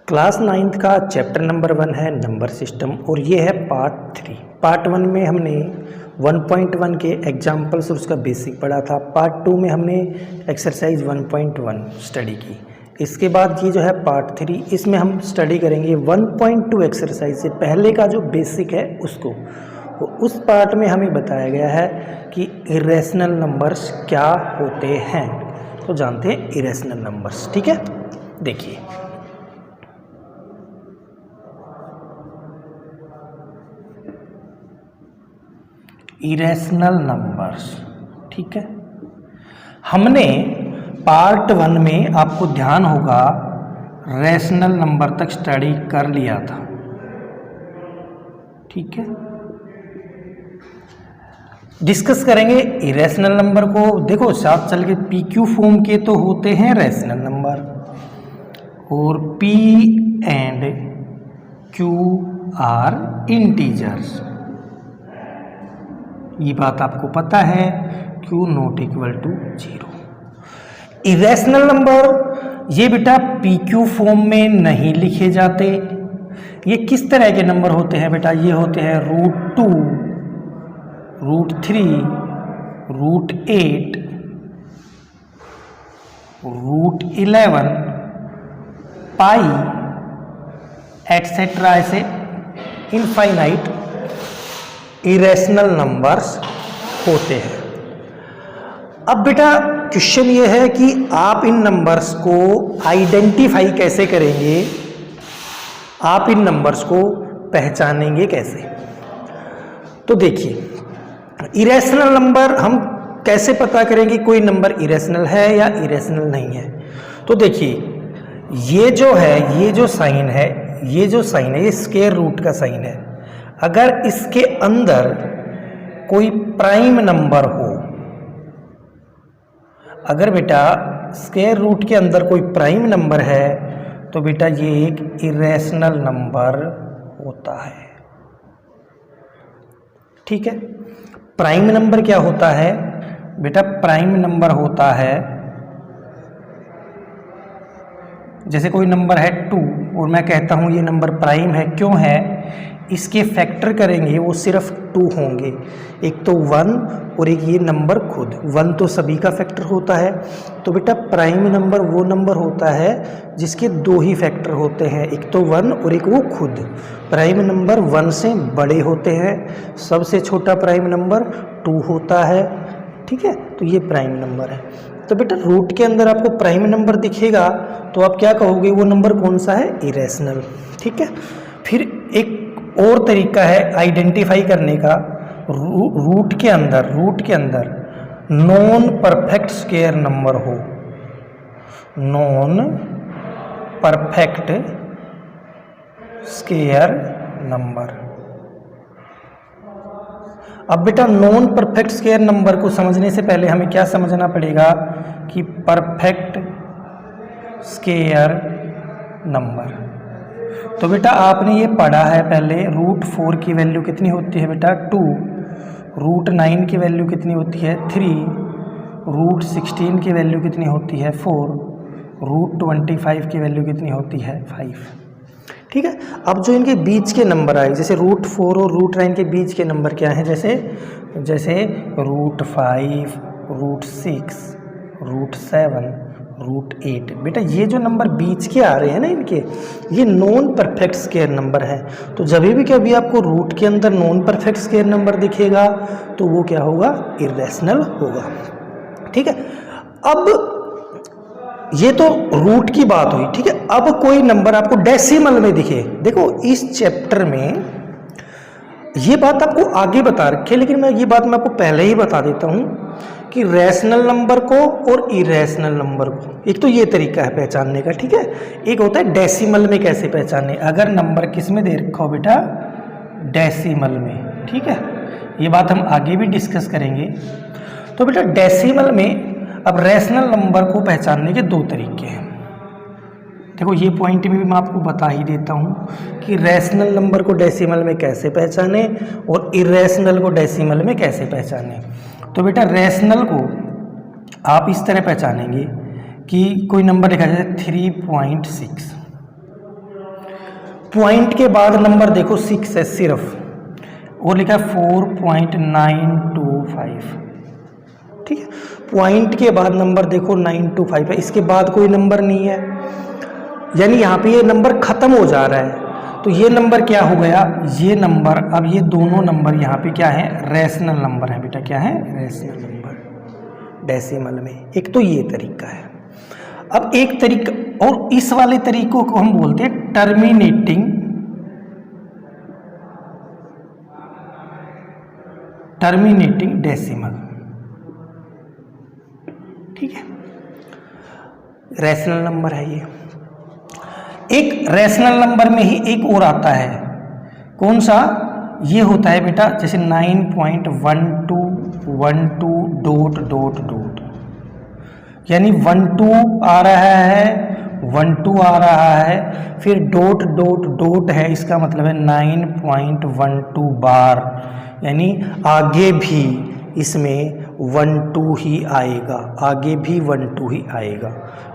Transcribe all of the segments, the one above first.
Class 9th का chapter number 1 है number system और ये है पार्ट 3। पार्ट 1 में हमने 1.1 के एग्जाम्पल्स और उसका बेसिक पढ़ा था। पार्ट 2 में हमने एक्सरसाइज 1.1 स्टडी की। इसके बाद ये जो है पार्ट 3, इसमें हम स्टडी करेंगे 1.2 एक्सरसाइज से पहले का जो बेसिक है उसको। तो उस पार्ट में हमें बताया गया है कि इरेशनल नंबर्स क्या होते हैं। तो जानते हैं इरेशनल नंबर्स, ठीक है। देखिए इरेशनल नंबर्स, ठीक है। हमने पार्ट 1 में, आपको ध्यान होगा, रैशनल नंबर तक स्टडी कर लिया था, ठीक है। डिस्कस करेंगे इरेशनल नंबर को। देखो साथ चल के पी क्यू फॉर्म के तो होते हैं रैशनल नंबर, और p and q are integers. ये बात आपको पता है, Q not equal to 0। Irrational number ये बेटा पी क्यू फॉर्म में नहीं लिखे जाते। ये किस तरह के नंबर होते हैं बेटा? ये होते हैं √2, √3, √8, √11, पाई एटसेट्रा, ऐसे इनफाइनाइट इरेशनल नंबर्स होते हैं। अब बेटा क्वेश्चन ये है कि आप इन नंबर्स को आइडेंटिफाई कैसे करेंगे, आप इन नंबर्स को पहचानेंगे कैसे? तो देखिए इरेशनल नंबर हम कैसे पता करेंगे कोई नंबर इरेशनल है या इरेशनल नहीं है। तो देखिए ये जो है, ये जो साइन है, ये स्क्वायर रूट का साइन है। अगर इसके अंदर कोई प्राइम नंबर हो, अगर बेटा स्क्वायर रूट के अंदर कोई प्राइम नंबर है तो बेटा ये एक इरेशनल नंबर होता है, ठीक है। प्राइम नंबर क्या होता है बेटा? प्राइम नंबर होता है, जैसे कोई नंबर है 2 और मैं कहता हूं ये नंबर प्राइम है। क्यों है? इसके फैक्टर करेंगे वो सिर्फ 2 होंगे, एक तो 1 और एक ये नंबर खुद। 1 तो सभी का फैक्टर होता है। तो बेटा प्राइम नंबर वो नंबर होता है जिसके 2 ही फैक्टर होते हैं, एक तो 1 और एक वो खुद। प्राइम नंबर 1 से बड़े होते हैं, सबसे छोटा प्राइम नंबर 2 होता है, ठीक है। तो ये प्राइम नंबर है। तो बेटा रूट के अंदर आपको प्राइम नंबर दिखेगा तो आप क्या कहोगे? वो नंबर कौन सा है? इरेशनल, ठीक है। फिर एक और तरीका है आइडेंटिफाई करने का। रूट के अंदर नॉन परफेक्ट स्क्वायर नंबर हो, नॉन परफेक्ट स्क्वायर नंबर। अब बेटा नॉन परफेक्ट स्क्वायर नंबर को समझने से पहले हमें क्या समझना पड़ेगा कि परफेक्ट स्क्वायर नंबर। तो बेटा आपने ये पढ़ा है पहले, √4 की वैल्यू कितनी होती है बेटा? 2। √9 की वैल्यू कितनी होती है? 3। √16 की वैल्यू कितनी होती है? 4। √25 की वैल्यू कितनी होती है? 5, ठीक है। अब जो इनके बीच के नंबर आए, जैसे √4 और √9 के बीच के नंबर क्या हैं? जैसे √5, √6, √7, √8। बेटा ये जो नंबर बीच के आ रहे हैं ना इनके, ये नॉन परफेक्ट स्क्वायर नंबर है। तो जब भी कभी आपको रूट के अंदर नॉन परफेक्ट स्क्वायर नंबर दिखेगा तो वो क्या होगा? इरेशनल होगा, ठीक है। अब ये तो रूट की बात हुई, ठीक है। अब कोई नंबर आपको डेसिमल में दिखे, देखो इस चैप्टर में ये बात आपको आगे बता रखी है, लेकिन ये बात मैं आपको पहले ही बता देता हूं कि रैशनल नंबर को और इरेशनल नंबर को, एक तो ये तरीका है पहचानने का, ठीक है। एक होता है डेसिमल में कैसे पहचाने। अगर नंबर किस में दे रखा हो बेटा? डेसिमल में, ठीक है। ये बात हम आगे भी डिस्कस करेंगे। तो बेटा डेसिमल में अब रैशनल नंबर को पहचानने के 2 तरीके हैं। देखो ये पॉइंट भी मैं आपको बता ही देता हूँ कि रैशनल नंबर को डेसिमल में कैसे पहचाने और इरेशनल को डेसिमल में कैसे पहचाने। तो बेटा रैशनल को आप इस तरह पहचानेंगे कि कोई नंबर लिखा जाए 3.6, पॉइंट के बाद नंबर देखो 6 है सिर्फ, और लिखा है 4.925, ठीक है। पॉइंट के बाद नंबर देखो 925 है, इसके बाद कोई नंबर नहीं है, यानी यहाँ पे ये नंबर खत्म हो जा रहा है। तो ये नंबर क्या हो गया, ये नंबर, अब ये दोनों नंबर यहाँ पे क्या है, रेशनल नंबर है बेटा, क्या है, रेशनल नंबर डेसिमल में। एक तो ये तरीका है। अब एक तरीका और, इस वाले तरीकों को हम बोलते हैं टर्मिनेटिंग डेसिमल, ठीक है। रैशनल नंबर है ये। एक रैशनल नंबर में ही एक और आता है, कौन सा, ये होता है बेटा जैसे 9.1212 ... यानी 12 आ रहा है, 12 आ रहा है, फिर ... है, इसका मतलब है 9.12 बार, यानी आगे भी इसमें 12 ही आएगा, आगे भी 12 ही आएगा।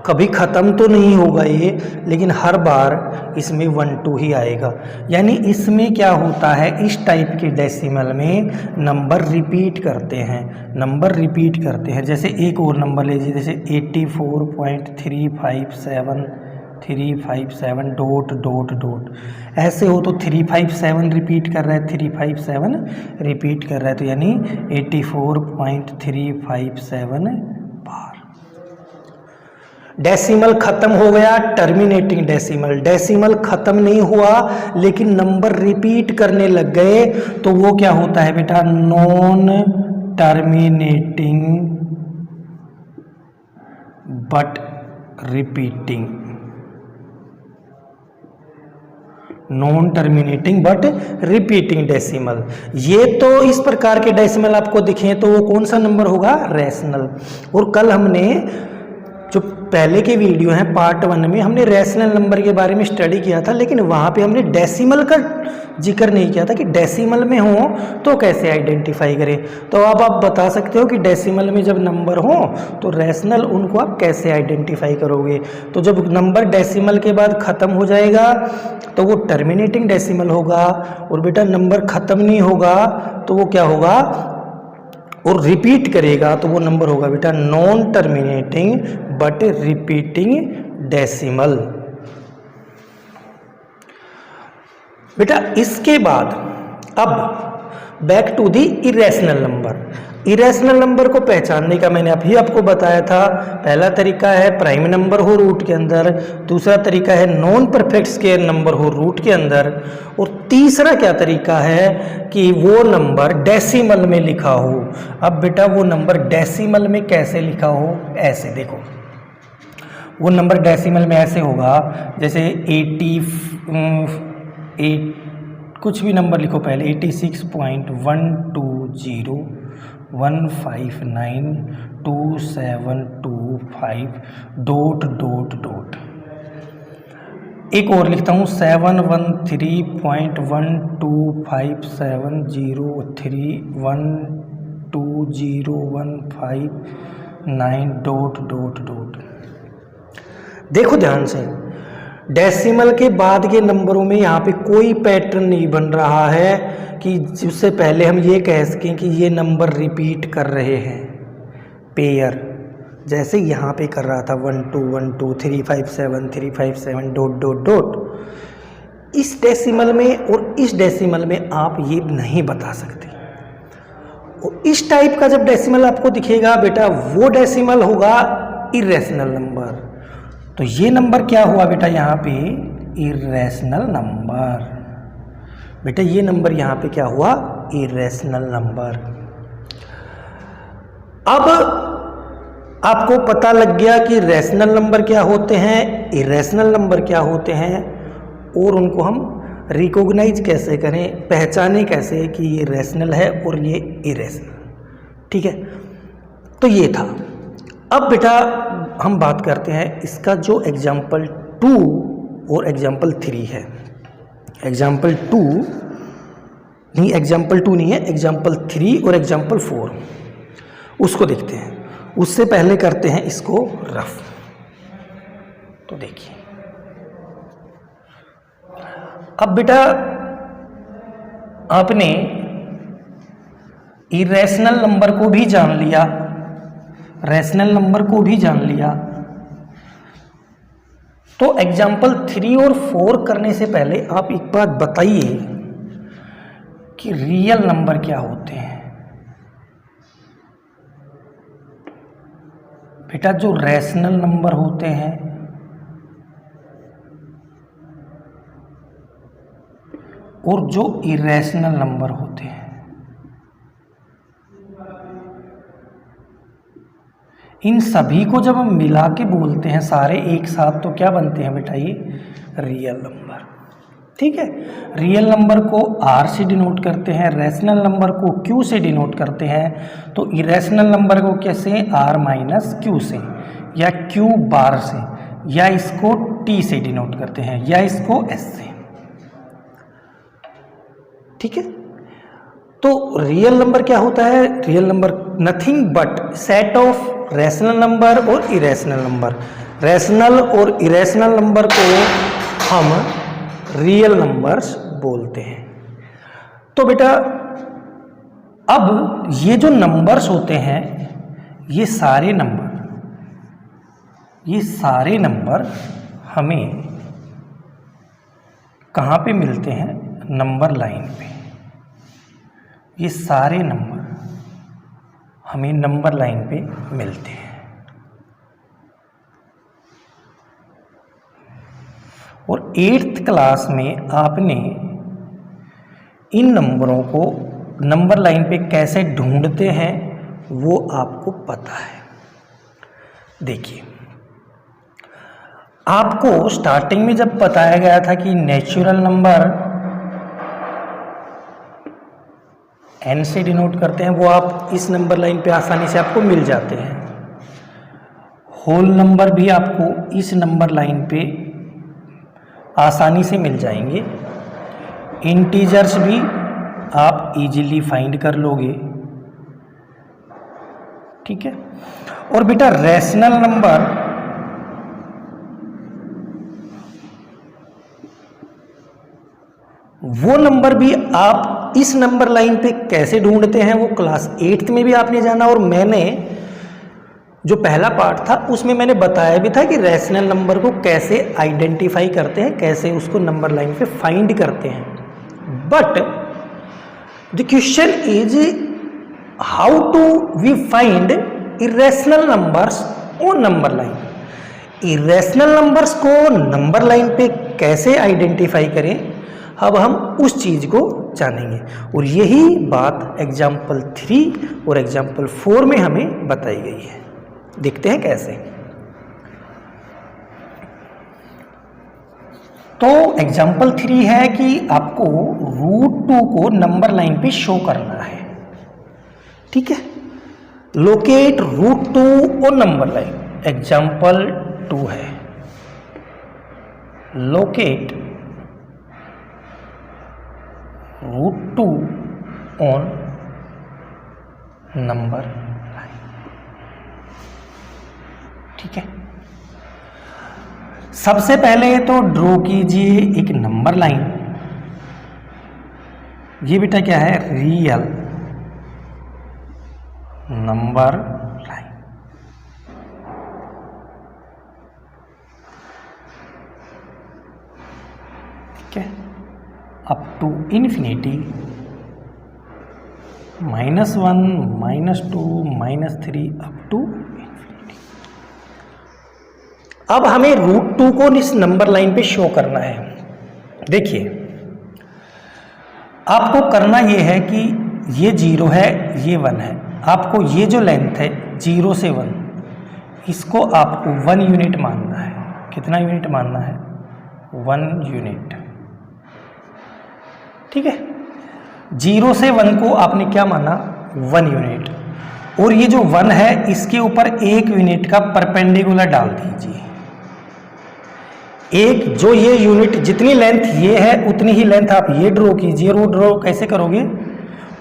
कभी ख़त्म तो नहीं होगा ये, लेकिन हर बार इसमें 12 ही आएगा। यानी इसमें क्या होता है, इस टाइप के डेसिमल में नंबर रिपीट करते हैं, नंबर रिपीट करते हैं। जैसे एक और नंबर लीजिए, जैसे 84.357 ... ऐसे हो तो 357 रिपीट कर रहा है, 357 रिपीट कर रहा है, तो यानी 84.357 बार। डेसिमल खत्म हो गया, टर्मिनेटिंग डेसिमल। डेसिमल खत्म नहीं हुआ लेकिन नंबर रिपीट करने लग गए, तो वो क्या होता है बेटा, non terminating but repeating, non terminating but repeating decimal. ये तो इस प्रकार के डेसिमल आपको दिखे तो वो कौन सा नंबर होगा, रैशनल। और कल हमने जो पहले के वीडियो हैं पार्ट 1 में हमने रैशनल नंबर के बारे में स्टडी किया था, लेकिन वहाँ पे हमने डेसिमल का जिक्र नहीं किया था कि डेसिमल में हो तो कैसे आइडेंटिफाई करें। तो अब आप बता सकते हो कि डेसिमल में जब नंबर हो तो रैशनल उनको आप कैसे आइडेंटिफाई करोगे। तो जब नंबर डेसिमल के बाद ख़त्म हो जाएगा तो वो टर्मिनेटिंग डेसिमल होगा, और बेटा नंबर ख़त्म नहीं होगा तो वो क्या होगा, और रिपीट करेगा तो वो नंबर होगा बेटा non terminating but repeating decimal. बेटा इसके बाद अब back to the irrational number. Irrational number को पहचानने का मैंने अभी आपको बताया था, पहला तरीका है प्राइम नंबर हो रूट के अंदर, दूसरा तरीका है नॉन परफेक्ट स्क्वायर नंबर हो रूट के अंदर, और तीसरा क्या तरीका है कि वो नंबर डेसिमल में लिखा हो। अब बेटा वो नंबर डेसिमल में कैसे लिखा हो, ऐसे देखो वो नंबर डेसिमल में ऐसे होगा, जैसे 88 कुछ भी नंबर लिखो पहले, 86.120152725 ... एक और लिखता हूँ 713.12570312015 ... देखो ध्यान से, डेसिमल के बाद के नंबरों में यहाँ पे कोई पैटर्न नहीं बन रहा है कि जिससे पहले हम ये कह सकें कि ये नंबर रिपीट कर रहे हैं पेयर, जैसे यहाँ पे कर रहा था 1212 357 357 ... इस डेसिमल में और इस डेसिमल में आप ये नहीं बता सकते। और इस टाइप का जब डेसिमल आपको दिखेगा बेटा वो डेसिमल होगा इरेशनल नंबर। तो ये नंबर क्या हुआ बेटा यहाँ पे, इरेशनल नंबर। बेटा ये नंबर यहाँ पे क्या हुआ, इरेशनल नंबर। अब आपको पता लग गया कि रैशनल नंबर क्या होते हैं, इरेशनल नंबर क्या होते हैं, और उनको हम रिकॉग्नाइज कैसे करें, पहचाने कैसे कि ये रैशनल है और ये इरेशनल, ठीक है। तो ये था। अब बेटा हम बात करते हैं इसका जो एग्जाम्पल 2 और एग्जाम्पल 3 है। एग्जाम्पल 2 नहीं, एग्जाम्पल 2 नहीं है, एग्जाम्पल 3 और एग्जाम्पल 4 उसको देखते हैं। उससे पहले करते हैं इसको रफ। तो देखिए अब बेटा आपने इरेशनल नंबर को भी जान लिया, रैशनल नंबर को भी जान लिया, तो एग्जाम्पल 3 और 4 करने से पहले आप एक बात बताइए कि रियल नंबर क्या होते हैं। बेटा जो रैशनल नंबर होते हैं और जो इरेशनल नंबर होते हैं, इन सभी को जब हम मिला के बोलते हैं सारे एक साथ, तो क्या बनते हैं बेटा, ये रियल नंबर। ठीक है, रियल नंबर को R से डिनोट करते हैं, रैशनल नंबर को Q से डिनोट करते हैं, तो इरेशनल नंबर को कैसे, R माइनस Q से, या Q बार से, या इसको T से डिनोट करते हैं, या इसको S से। ठीक है, तो रियल नंबर क्या होता है, real number nothing but set of rational number और इरेशनल नंबर। रैशनल और इरेशनल नंबर को हम रियल नंबर्स बोलते हैं। तो बेटा अब ये जो नंबर्स होते हैं, ये सारे नंबर हमें कहाँ पे मिलते हैं, नंबर लाइन पे। ये सारे नंबर हमें नंबर लाइन पे मिलते हैं, और 8th क्लास में आपने इन नंबरों को नंबर लाइन पे कैसे ढूंढते हैं वो आपको पता है। देखिए, आपको स्टार्टिंग में जब बताया गया था कि नेचुरल नंबर n से डिनोट करते हैं, वो आप इस नंबर लाइन पे आसानी से आपको मिल जाते हैं। होल नंबर भी आपको इस नंबर लाइन पे आसानी से मिल जाएंगे। इंटीजर्स भी आप इजीली फाइंड कर लोगे। ठीक है, और बेटा रैशनल नंबर वो नंबर भी आप इस नंबर लाइन पे कैसे ढूंढते हैं, वो क्लास 8th में भी आपने जाना, और मैंने जो पहला पार्ट था उसमें मैंने बताया भी था कि रैशनल नंबर को कैसे आइडेंटिफाई करते हैं, कैसे उसको नंबर लाइन पे फाइंड करते हैं। But the question is how to we find irrational numbers on number line. Irrational numbers को नंबर लाइन पे कैसे आइडेंटिफाई करें, अब हम उस चीज को जानेंगे, और यही बात एग्जाम्पल 3 और एग्जाम्पल 4 में हमें बताई गई है। देखते हैं कैसे। तो एग्जाम्पल 3 है कि आपको √2 को नंबर लाइन पे शो करना है। ठीक है, लोकेट √2 और नंबर लाइन। एग्जाम्पल 2 है, लोकेट √2 ऑन नंबर लाइन। ठीक है, सबसे पहले तो ड्रॉ कीजिए एक नंबर लाइन। ये बेटा क्या है, रियल नंबर लाइन। ठीक है, up to infinity, -1, -2, -3 up to infinity. अब हमें √2 को इस नंबर लाइन पे शो करना है। देखिए, आपको करना ये है कि ये 0 है, ये 1 है। आपको ये जो लेंथ है 0 से 1, इसको आपको 1 यूनिट मानना है। कितना यूनिट मानना है, 1 यूनिट। ठीक है, 0 से 1 को आपने क्या माना, 1 यूनिट, और ये जो 1 है इसके ऊपर 1 यूनिट का परपेंडिकुलर डाल दीजिए। एक जो ये यूनिट, जितनी लेंथ ये है उतनी ही लेंथ आप ये ड्रॉ कीजिए। वो ड्रॉ कैसे करोगे,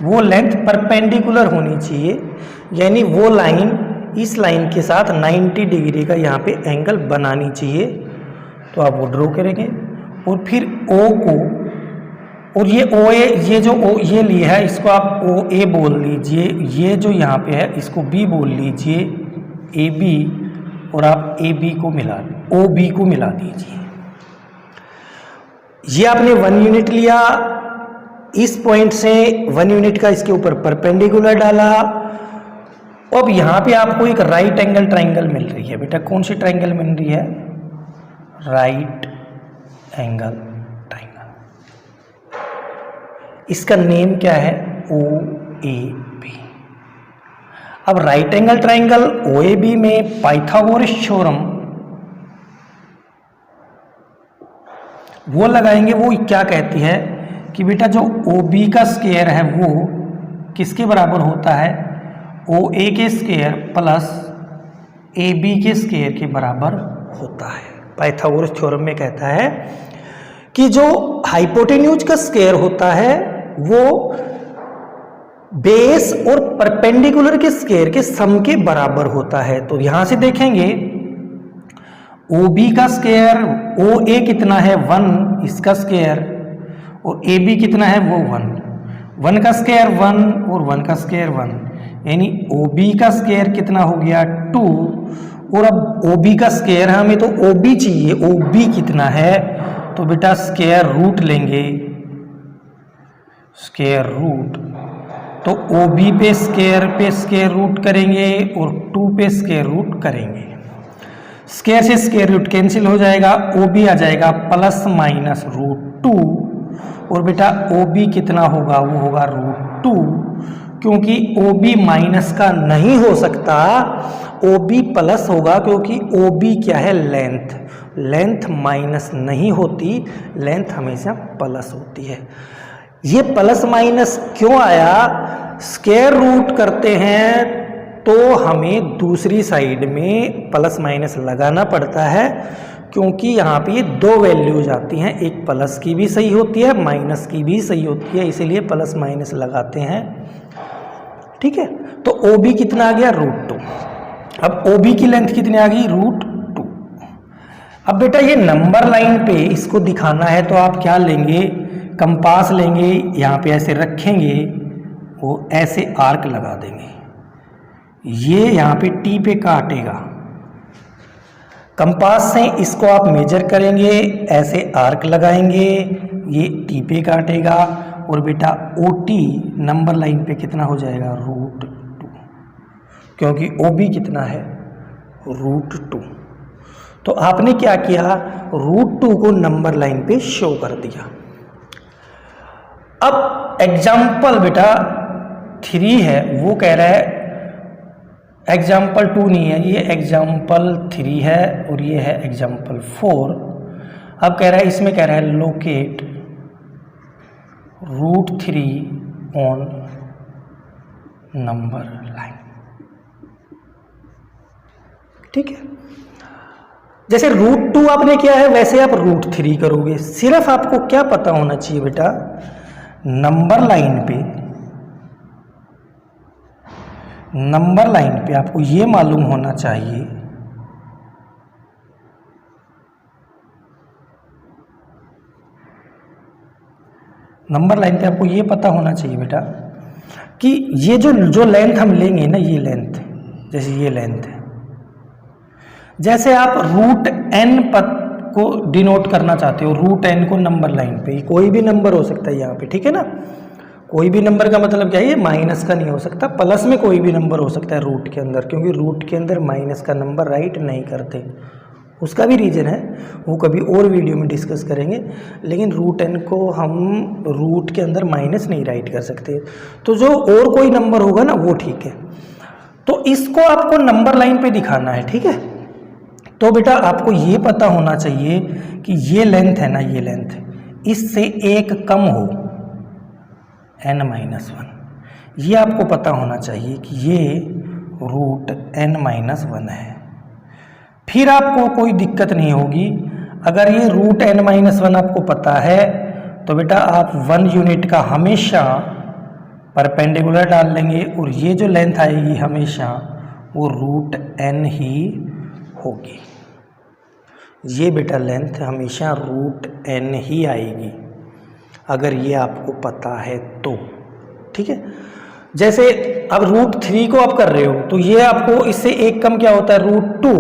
वो लेंथ परपेंडिकुलर होनी चाहिए, यानी वो लाइन इस लाइन के साथ 90 डिग्री का यहाँ पे एंगल बनानी चाहिए। तो आप वो ड्रॉ करेंगे, और फिर O को और ये ओ ए, ये जो ओ ये लिया है इसको आप ओ ए बोल लीजिए, ये जो यहाँ पे है इसको बी बोल लीजिए, ए बी, और आप ए बी को मिला, ओ बी को मिला दीजिए। ये आपने 1 यूनिट लिया, इस पॉइंट से 1 यूनिट का इसके ऊपर परपेंडिकुलर डाला। अब यहाँ पे आपको एक राइट एंगल ट्राइंगल मिल रही है। बेटा कौन सी ट्राइंगल मिल रही है? Right angle triangle. इसका नेम क्या है? O A B. अब right angle triangle O A B में पाइथागोरस थ्योरम वो लगाएंगे। वो क्या कहती है कि बेटा जो ओ बी का स्क्वायर है वो किसके बराबर होता है? ओ ए के स्क्वायर प्लस ए बी के स्क्वायर के बराबर होता है। पाइथागोरस थ्योरम में कहता है कि जो हाइपोटेन्यूज का स्क्वायर होता है वो बेस और परपेंडिकुलर के स्क्वायर के सम के बराबर होता है। तो यहां से देखेंगे ओ बी का स्क्वायर, ओ ए कितना है? 1, इसका स्क्वायर, और ए बी कितना है? वो 1 का स्क्वायर 1 और 1 का स्क्वायर 1, यानी ओ बी का स्क्वायर कितना हो गया? 2। और अब ओ बी का स्क्वायर हमें तो ओ बी चाहिए, ओ बी कितना है? तो बेटा स्क्वायर रूट लेंगे, स्क्वायर रूट, तो ओ बी पे स्क्वायर रूट करेंगे और 2 पे स्क्वायर रूट करेंगे। स्क्वायर से स्क्वायर रूट कैंसिल हो जाएगा, ओ बी आ जाएगा प्लस माइनस √2, और बेटा ओ बी कितना होगा? वो होगा √2, क्योंकि ओ बी माइनस का नहीं हो सकता, ओ बी प्लस होगा, क्योंकि ओ बी क्या है? लेंथ माइनस नहीं होती, लेंथ हमेशा प्लस होती है। ये प्लस माइनस क्यों आया? स्क्वायर रूट करते हैं तो हमें दूसरी साइड में प्लस माइनस लगाना पड़ता है, क्योंकि यहाँ पे ये 2 वैल्यूज आती हैं, एक प्लस की भी सही होती है, माइनस की भी सही होती है, इसीलिए प्लस माइनस लगाते हैं। ठीक है, तो ओ बी कितना आ गया? √2। अब ओ बी की लेंथ कितनी आ गई? √2। अब बेटा ये नंबर लाइन पे इसको दिखाना है तो आप क्या लेंगे? कंपास लेंगे, यहाँ पे ऐसे रखेंगे, वो ऐसे आर्क लगा देंगे, ये यहाँ पे टी पे काटेगा, कंपास से इसको आप मेजर करेंगे, ऐसे आर्क लगाएंगे, ये टी पे काटेगा, और बेटा ओ टी नंबर लाइन पे कितना हो जाएगा? √2, क्योंकि ओ बी कितना है? √2। तो आपने क्या किया? √2 को नंबर लाइन पे शो कर दिया। अब एग्जाम्पल बेटा 3 है, वो कह रहा है, एग्जाम्पल 2 नहीं है, ये एग्जाम्पल 3 है और ये है एग्जाम्पल 4। अब कह रहा है, इसमें कह रहा है लोकेट √3 ऑन नंबर लाइन। ठीक है, जैसे √2 आपने किया है वैसे आप √3 करोगे। सिर्फ आपको क्या पता होना चाहिए बेटा? नंबर लाइन पे आपको ये मालूम होना चाहिए नंबर लाइन पे आपको ये पता होना चाहिए बेटा कि ये जो लेंथ हम लेंगे ना, ये लेंथ, जैसे ये लेंथ है, जैसे आप √n पद को डिनोट करना चाहते हो, √n को नंबर लाइन पे, कोई भी नंबर हो सकता है यहाँ पे, ठीक है ना, कोई भी नंबर का मतलब क्या है? ये माइनस का नहीं हो सकता, प्लस में कोई भी नंबर हो सकता है रूट के अंदर, क्योंकि रूट के अंदर माइनस का नंबर राइट नहीं करते। उसका भी रीज़न है, वो कभी और वीडियो में डिस्कस करेंगे, लेकिन √n को हम रूट के अंदर माइनस नहीं राइट कर सकते। तो जो और कोई नंबर होगा ना वो ठीक है। तो इसको आपको नंबर लाइन पे दिखाना है, ठीक है। तो बेटा आपको ये पता होना चाहिए कि ये लेंथ है ना, ये लेंथ इससे एक कम हो n-1, ये आपको पता होना चाहिए कि ये √n-1 है। फिर आपको कोई दिक्कत नहीं होगी। अगर ये √n-1 आपको पता है तो बेटा आप 1 यूनिट का हमेशा परपेंडिकुलर डाल लेंगे और ये जो लेंथ आएगी हमेशा वो √n ही होगी। ये बेटा लेंथ हमेशा √n ही आएगी। अगर ये आपको पता है तो, ठीक है। जैसे अब √3 को आप कर रहे हो तो ये आपको इससे एक कम क्या होता है √2,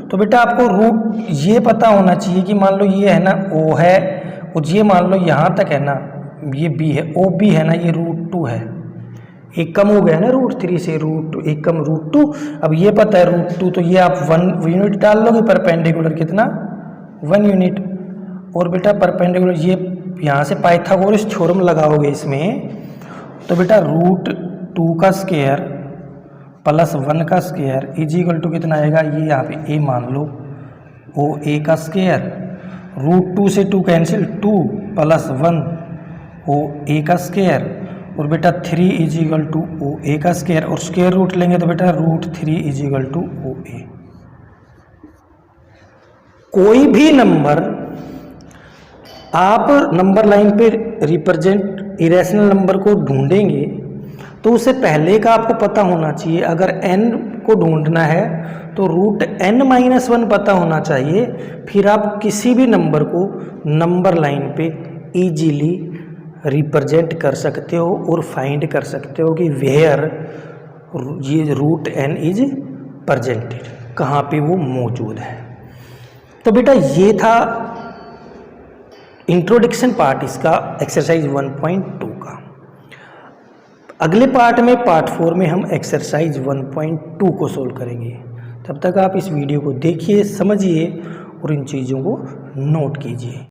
तो बेटा आपको रूट ये पता होना चाहिए कि मान लो ये है ना O है और ये मान लो यहाँ तक है ना ये B है, OB है ना, ये √2 है, एक कम हो गया ना √3 से, √2 एक कम √2। अब ये पता है √2 तो ये आप 1 यूनिट डाल लोगे, परपेंडिकुलर कितना 1 यूनिट। और बेटा परपेंडिकुलर ये यहाँ से पाइथागोरस थ्योरम लगाओगे इसमें, तो बेटा √2 का स्क्वायर प्लस 1 का स्क्वायर इज इक्वल टू कितना आएगा, ये यहाँ पे a मान लो, OA का स्क्वायर, √2 से 2 कैंसिल, 2 प्लस 1 OA का स्क्वायर, और बेटा 3 इज इक्वल टू OA का स्क्वायर, और स्क्वायर रूट लेंगे तो बेटा √3 इज इक्वल टू OA। कोई भी नंबर आप नंबर लाइन पे रिप्रेजेंट इरेशनल नंबर को ढूंढेंगे तो उससे पहले का आपको पता होना चाहिए। अगर n को ढूंढना है तो √n-1 पता होना चाहिए, फिर आप किसी भी नंबर को नंबर लाइन पे इजीली रिप्रेजेंट कर सकते हो और फाइंड कर सकते हो कि वेयर ये √n इज प्रेजेंटेड, कहाँ पे वो मौजूद है। तो बेटा ये था इंट्रोडक्शन पार्ट इसका एक्सरसाइज 1.2 का। अगले पार्ट में पार्ट 4 में हम एक्सरसाइज 1.2 को सोल्व करेंगे। तब तक आप इस वीडियो को देखिए, समझिए और इन चीज़ों को नोट कीजिए।